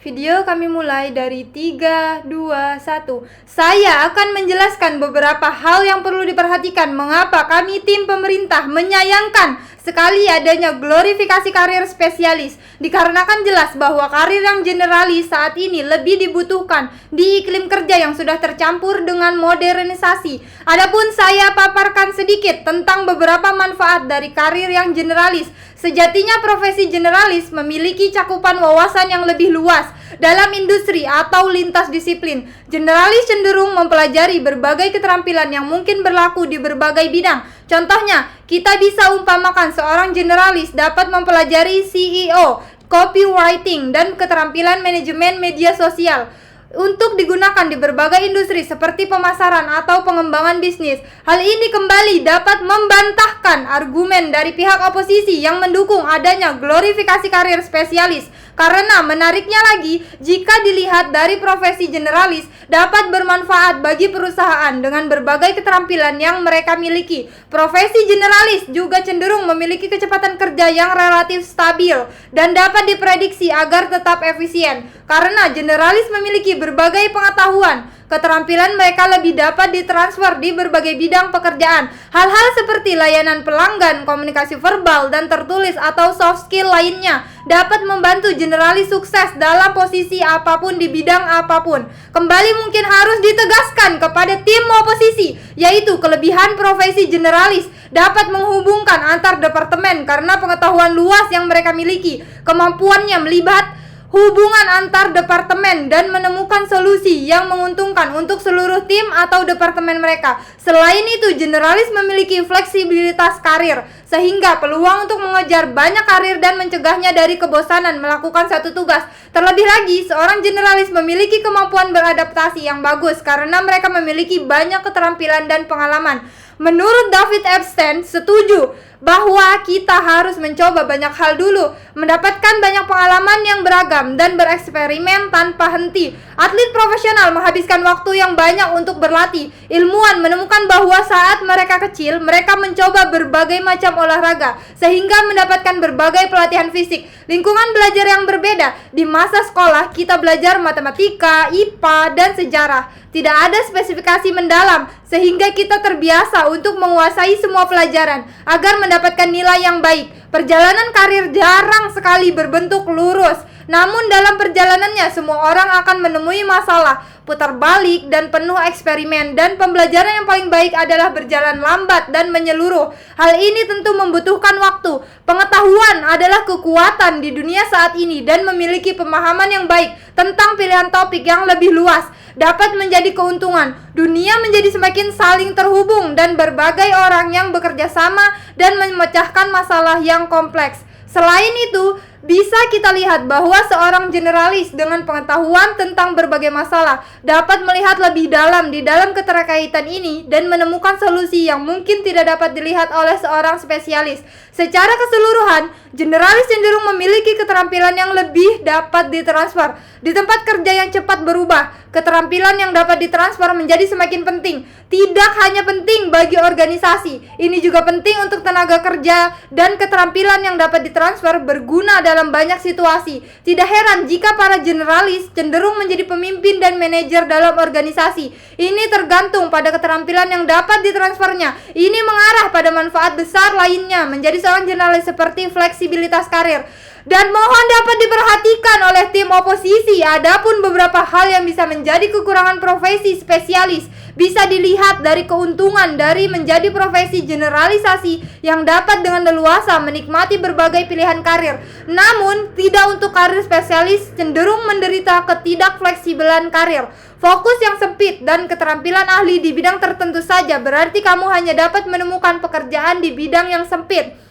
Video kami mulai dari 3, 2, 1. Saya akan menjelaskan beberapa hal yang perlu diperhatikan mengapa kami tim pemerintah menyayangkan sekali adanya glorifikasi karir spesialis. Dikarenakan jelas bahwa karir yang generalis saat ini lebih dibutuhkan di iklim kerja yang sudah tercampur dengan modernisasi. Adapun saya paparkan sedikit tentang beberapa manfaat dari karir yang generalis. Sejatinya profesi generalis memiliki cakupan wawasan yang lebih luas dalam industri atau lintas disiplin. Generalis cenderung mempelajari berbagai keterampilan yang mungkin berlaku di berbagai bidang. Contohnya, kita bisa umpamakan seorang generalis dapat mempelajari CEO, copywriting, dan keterampilan manajemen media sosial untuk digunakan di berbagai industri seperti pemasaran atau pengembangan bisnis. Hal ini kembali dapat membantahkan argumen dari pihak oposisi yang mendukung adanya glorifikasi karir spesialis. Karena menariknya lagi, jika dilihat dari profesi generalis dapat bermanfaat bagi perusahaan dengan berbagai keterampilan yang mereka miliki. Profesi generalis juga cenderung memiliki kecepatan kerja yang relatif stabil dan dapat diprediksi agar tetap efisien. Karena generalis memiliki berbagai pengetahuan, keterampilan mereka lebih dapat ditransfer di berbagai bidang pekerjaan. Hal-hal seperti layanan pelanggan, komunikasi verbal dan tertulis atau soft skill lainnya dapat membantu generalis sukses dalam posisi apapun di bidang apapun. Kembali mungkin harus ditegaskan kepada tim oposisi, yaitu kelebihan profesi generalis dapat menghubungkan antar departemen karena pengetahuan luas yang mereka miliki. Kemampuannya melibat hubungan antar departemen dan menemukan solusi yang menguntungkan untuk seluruh tim atau departemen mereka. Selain itu, generalis memiliki fleksibilitas karir sehingga peluang untuk mengejar banyak karir dan mencegahnya dari kebosanan melakukan satu tugas. Terlebih lagi, seorang generalis memiliki kemampuan beradaptasi yang bagus karena mereka memiliki banyak keterampilan dan pengalaman. Menurut David Epstein, setuju bahwa kita harus mencoba banyak hal dulu, mendapatkan banyak pengalaman yang beragam dan bereksperimen tanpa henti. Atlet profesional menghabiskan waktu yang banyak untuk berlatih. Ilmuwan menemukan bahwa saat mereka kecil, mereka mencoba berbagai macam olahraga sehingga mendapatkan berbagai pelatihan fisik. Lingkungan belajar yang berbeda. Di masa sekolah, kita belajar matematika, IPA, dan sejarah. Tidak ada spesifikasi mendalam sehingga kita terbiasa untuk menguasai semua pelajaran agar mendapatkan nilai yang baik. Perjalanan karir jarang sekali berbentuk lurus. Namun dalam perjalanannya semua orang akan menemui masalah, putar balik, dan penuh eksperimen. Dan pembelajaran yang paling baik adalah berjalan lambat dan menyeluruh. Hal ini tentu membutuhkan waktu. Pengetahuan adalah kekuatan di dunia saat ini dan memiliki pemahaman yang baik tentang pilihan topik yang lebih luas dapat menjadi keuntungan. Dunia menjadi semakin saling terhubung dan berbagai orang yang bekerja sama dan memecahkan masalah yang kompleks. Selain itu, bisa kita lihat bahwa seorang generalis dengan pengetahuan tentang berbagai masalah dapat melihat lebih dalam di dalam keterkaitan ini dan menemukan solusi yang mungkin tidak dapat dilihat oleh seorang spesialis. Secara keseluruhan, generalis cenderung memiliki keterampilan yang lebih dapat ditransfer. Di tempat kerja yang cepat berubah, keterampilan yang dapat ditransfer menjadi semakin penting. Tidak hanya penting bagi organisasi, ini juga penting untuk tenaga kerja, dan keterampilan yang dapat ditransfer berguna dalam banyak situasi. Tidak heran jika para generalis cenderung menjadi pemimpin dan manajer dalam organisasi. Ini tergantung pada keterampilan yang dapat ditransfernya. Ini mengarah pada manfaat besar lainnya menjadi seorang generalis seperti fleksibilitas karir. Dan mohon dapat diperhatikan oleh tim oposisi, adapun beberapa hal yang bisa menjadi kekurangan profesi spesialis bisa dilihat dari keuntungan dari menjadi profesi generalisasi yang dapat dengan leluasa menikmati berbagai pilihan karir. Namun, tidak untuk karir spesialis cenderung menderita ketidakfleksibelan karir. Fokus yang sempit dan keterampilan ahli di bidang tertentu saja berarti kamu hanya dapat menemukan pekerjaan di bidang yang sempit.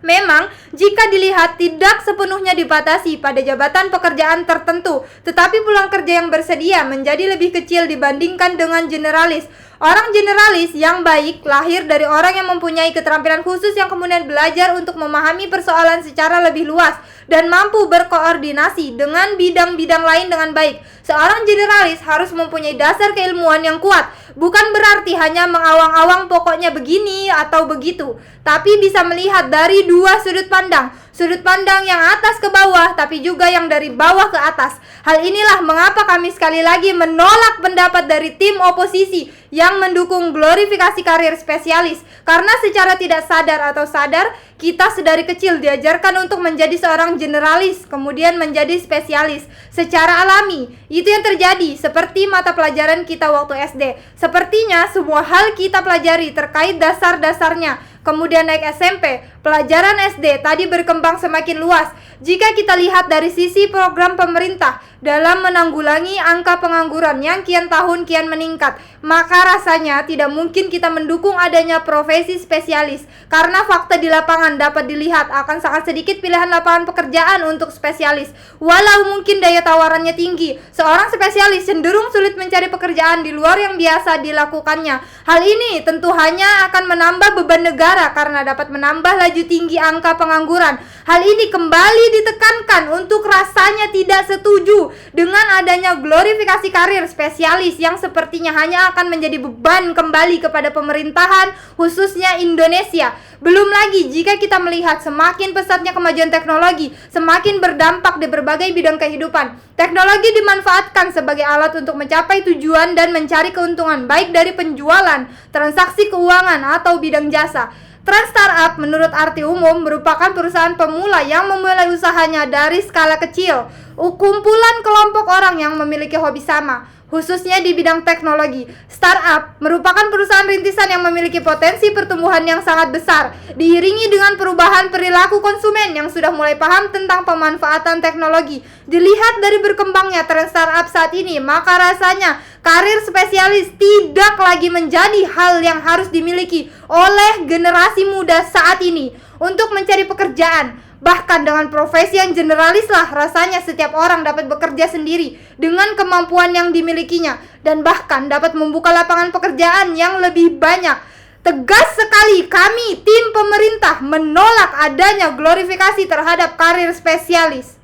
Memang, jika dilihat tidak sepenuhnya dibatasi pada jabatan pekerjaan tertentu, tetapi peluang kerja yang bersedia menjadi lebih kecil dibandingkan dengan generalis. Orang generalis yang baik lahir dari orang yang mempunyai keterampilan khusus yang kemudian belajar untuk memahami persoalan secara lebih luas dan mampu berkoordinasi dengan bidang-bidang lain dengan baik. Seorang generalis harus mempunyai dasar keilmuan yang kuat, bukan berarti hanya mengawang-awang pokoknya begini atau begitu, tapi bisa melihat dari dua sudut pandang. Sudut pandang yang atas ke bawah, tapi juga yang dari bawah ke atas. Hal inilah mengapa kami sekali lagi menolak pendapat dari tim oposisi yang mendukung glorifikasi karir spesialis. Karena secara tidak sadar atau sadar, kita sedari kecil diajarkan untuk menjadi seorang generalis, kemudian menjadi spesialis. Secara alami, itu yang terjadi seperti mata pelajaran kita waktu SD. Sepertinya semua hal kita pelajari terkait dasar-dasarnya. Kemudian naik SMP, pelajaran SD tadi berkembang semakin luas. Jika kita lihat dari sisi program pemerintah dalam menanggulangi angka pengangguran yang kian tahun kian meningkat, maka rasanya tidak mungkin kita mendukung adanya profesi spesialis. Karena fakta di lapangan dapat dilihat akan sangat sedikit pilihan lapangan pekerjaan untuk spesialis. Walau mungkin daya tawarannya tinggi, seorang spesialis cenderung sulit mencari pekerjaan di luar yang biasa dilakukannya. Hal ini tentu hanya akan menambah beban negara karena dapat menambah laju tinggi angka pengangguran. Hal ini kembali ditekankan untuk rasanya tidak setuju dengan adanya glorifikasi karir spesialis yang sepertinya hanya akan menjadi beban kembali kepada pemerintahan, khususnya Indonesia. Belum lagi jika kita melihat semakin pesatnya kemajuan teknologi, semakin berdampak di berbagai bidang kehidupan. Teknologi dimanfaatkan sebagai alat untuk mencapai tujuan dan mencari keuntungan baik dari penjualan, transaksi keuangan, atau bidang jasa. Trans startup menurut arti umum merupakan perusahaan pemula yang memulai usahanya dari skala kecil. Kumpulan kelompok orang yang memiliki hobi sama, khususnya di bidang teknologi. Startup merupakan perusahaan rintisan yang memiliki potensi pertumbuhan yang sangat besar, diiringi dengan perubahan perilaku konsumen yang sudah mulai paham tentang pemanfaatan teknologi. Dilihat dari berkembangnya tren startup saat ini, maka rasanya karir spesialis tidak lagi menjadi hal yang harus dimiliki oleh generasi muda saat ini untuk mencari pekerjaan. Bahkan dengan profesi yang generalis lah rasanya setiap orang dapat bekerja sendiri dengan kemampuan yang dimilikinya dan bahkan dapat membuka lapangan pekerjaan yang lebih banyak. Tegas sekali kami tim pemerintah menolak adanya glorifikasi terhadap karir spesialis.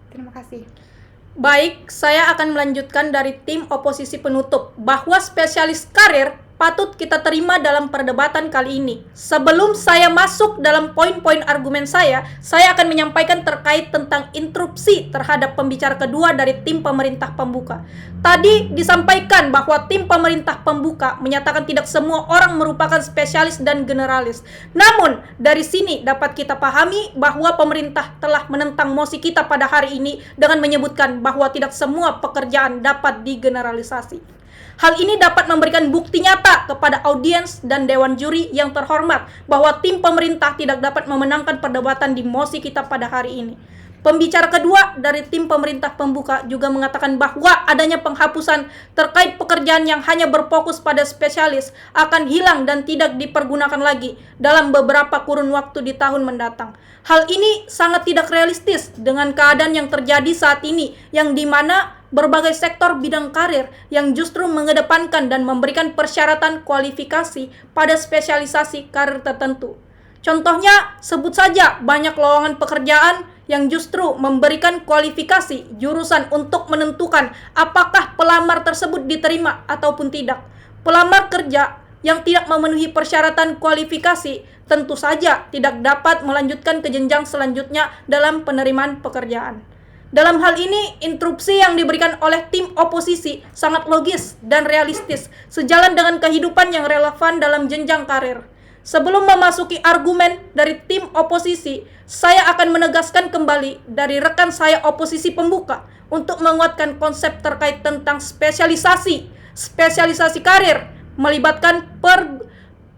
Terima kasih. Baik, saya akan melanjutkan dari tim oposisi penutup bahwa spesialis karir patut kita terima dalam perdebatan kali ini. Sebelum saya masuk dalam poin-poin argumen saya akan menyampaikan terkait tentang interupsi terhadap pembicara kedua dari tim pemerintah pembuka. Tadi disampaikan bahwa tim pemerintah pembuka menyatakan tidak semua orang merupakan spesialis dan generalis. Namun, dari sini dapat kita pahami bahwa pemerintah telah menentang mosi kita pada hari ini dengan menyebutkan bahwa tidak semua pekerjaan dapat digeneralisasi. Hal ini dapat memberikan bukti nyata kepada audiens dan dewan juri yang terhormat bahwa tim pemerintah tidak dapat memenangkan perdebatan di mosi kita pada hari ini. Pembicara kedua dari tim pemerintah pembuka juga mengatakan bahwa adanya penghapusan terkait pekerjaan yang hanya berfokus pada spesialis akan hilang dan tidak dipergunakan lagi dalam beberapa kurun waktu di tahun mendatang. Hal ini sangat tidak realistis dengan keadaan yang terjadi saat ini, yang dimana berbagai sektor bidang karir yang justru mengedepankan dan memberikan persyaratan kualifikasi pada spesialisasi karir tertentu. Contohnya, sebut saja banyak lowongan pekerjaan yang justru memberikan kualifikasi jurusan untuk menentukan apakah pelamar tersebut diterima ataupun tidak. Pelamar kerja yang tidak memenuhi persyaratan kualifikasi tentu saja tidak dapat melanjutkan ke jenjang selanjutnya dalam penerimaan pekerjaan. Dalam hal ini, interupsi yang diberikan oleh tim oposisi sangat logis dan realistis, sejalan dengan kehidupan yang relevan dalam jenjang karir. Sebelum memasuki argumen dari tim oposisi, saya akan menegaskan kembali dari rekan saya oposisi pembuka untuk menguatkan konsep terkait tentang spesialisasi karir, melibatkan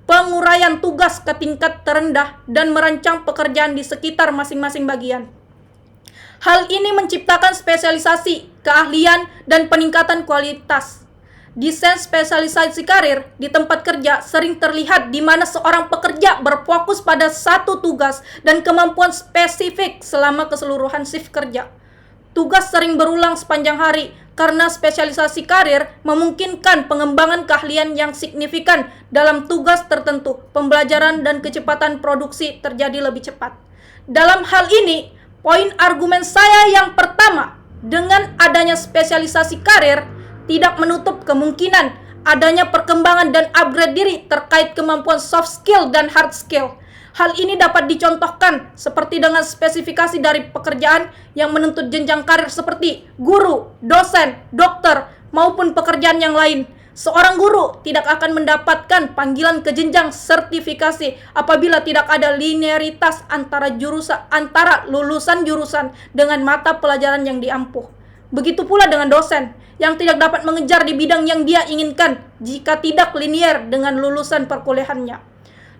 penguraian tugas ke tingkat terendah dan merancang pekerjaan di sekitar masing-masing bagian. Hal ini menciptakan spesialisasi, keahlian, dan peningkatan kualitas. Desain spesialisasi karir di tempat kerja sering terlihat di mana seorang pekerja berfokus pada satu tugas dan kemampuan spesifik selama keseluruhan shift kerja. Tugas sering berulang sepanjang hari karena spesialisasi karir memungkinkan pengembangan keahlian yang signifikan dalam tugas tertentu, pembelajaran dan kecepatan produksi terjadi lebih cepat. Dalam hal ini, poin argumen saya yang pertama, dengan adanya spesialisasi karir tidak menutup kemungkinan adanya perkembangan dan upgrade diri terkait kemampuan soft skill dan hard skill. Hal ini dapat dicontohkan seperti dengan spesifikasi dari pekerjaan yang menuntut jenjang karir seperti guru, dosen, dokter, maupun pekerjaan yang lain. Seorang guru tidak akan mendapatkan panggilan ke jenjang sertifikasi apabila tidak ada linearitas antara lulusan jurusan dengan mata pelajaran yang diampuh. Begitu pula dengan dosen yang tidak dapat mengejar di bidang yang dia inginkan jika tidak linier dengan lulusan perkuliahannya.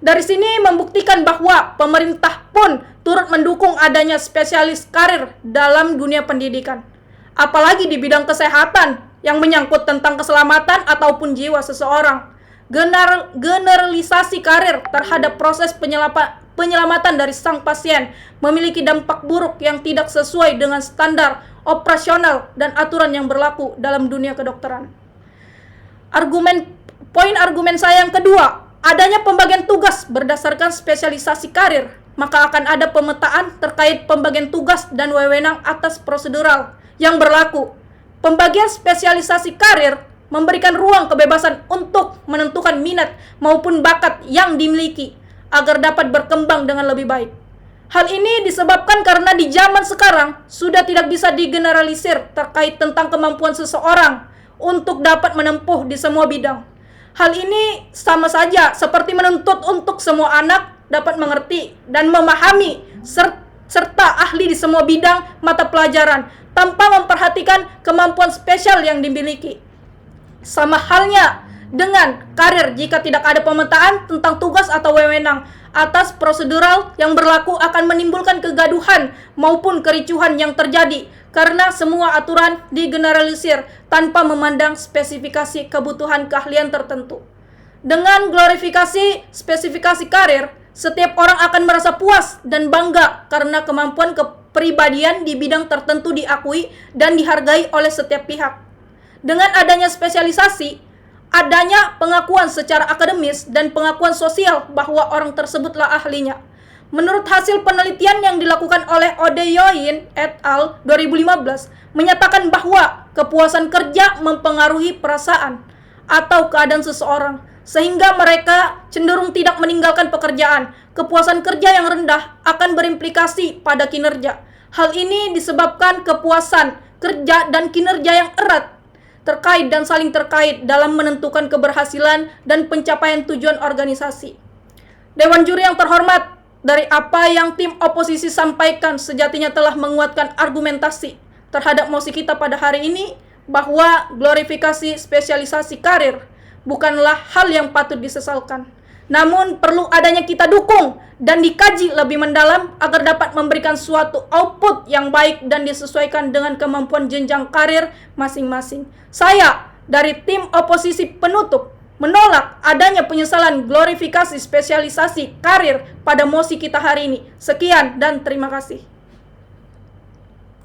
Dari sini membuktikan bahwa pemerintah pun turut mendukung adanya spesialis karir dalam dunia pendidikan. Apalagi di bidang kesehatan yang menyangkut tentang keselamatan ataupun jiwa seseorang. Generalisasi karir terhadap proses penyelamatan dari sang pasien memiliki dampak buruk yang tidak sesuai dengan standar operasional dan aturan yang berlaku dalam dunia kedokteran. Poin argumen saya yang kedua, adanya pembagian tugas berdasarkan spesialisasi karir, maka akan ada pemetaan terkait pembagian tugas dan wewenang atas prosedural yang berlaku. Pembagian spesialisasi karir memberikan ruang kebebasan untuk menentukan minat maupun bakat yang dimiliki agar dapat berkembang dengan lebih baik. Hal ini disebabkan karena di zaman sekarang sudah tidak bisa digeneralisir terkait tentang kemampuan seseorang untuk dapat menempuh di semua bidang. Hal ini sama saja seperti menuntut untuk semua anak dapat mengerti dan memahami serta ahli di semua bidang mata pelajaran tanpa memperhatikan kemampuan spesial yang dimiliki. Sama halnya dengan karir, jika tidak ada pemetaan tentang tugas atau wewenang atas prosedural yang berlaku akan menimbulkan kegaduhan maupun kericuhan yang terjadi karena semua aturan digeneralisir tanpa memandang spesifikasi kebutuhan keahlian tertentu. Dengan glorifikasi spesifikasi karir, setiap orang akan merasa puas dan bangga karena kemampuan kepribadian di bidang tertentu diakui dan dihargai oleh setiap pihak. Dengan adanya spesialisasi, adanya pengakuan secara akademis dan pengakuan sosial bahwa orang tersebutlah ahlinya. Menurut hasil penelitian yang dilakukan oleh Odeyoin et al. 2015, menyatakan bahwa kepuasan kerja mempengaruhi perasaan atau keadaan seseorang, sehingga mereka cenderung tidak meninggalkan pekerjaan. Kepuasan kerja yang rendah akan berimplikasi pada kinerja. Hal ini disebabkan kepuasan kerja dan kinerja yang erat terkait dan saling terkait dalam menentukan keberhasilan dan pencapaian tujuan organisasi. Dewan juri yang terhormat, dari apa yang tim oposisi sampaikan sejatinya telah menguatkan argumentasi terhadap mosi kita pada hari ini bahwa glorifikasi spesialisasi karir bukanlah hal yang patut disesalkan. Namun perlu adanya kita dukung dan dikaji lebih mendalam agar dapat memberikan suatu output yang baik dan disesuaikan dengan kemampuan jenjang karir masing-masing. Saya dari tim oposisi penutup menolak adanya penyesalan glorifikasi spesialisasi karir pada mosi kita hari ini. Sekian dan terima kasih.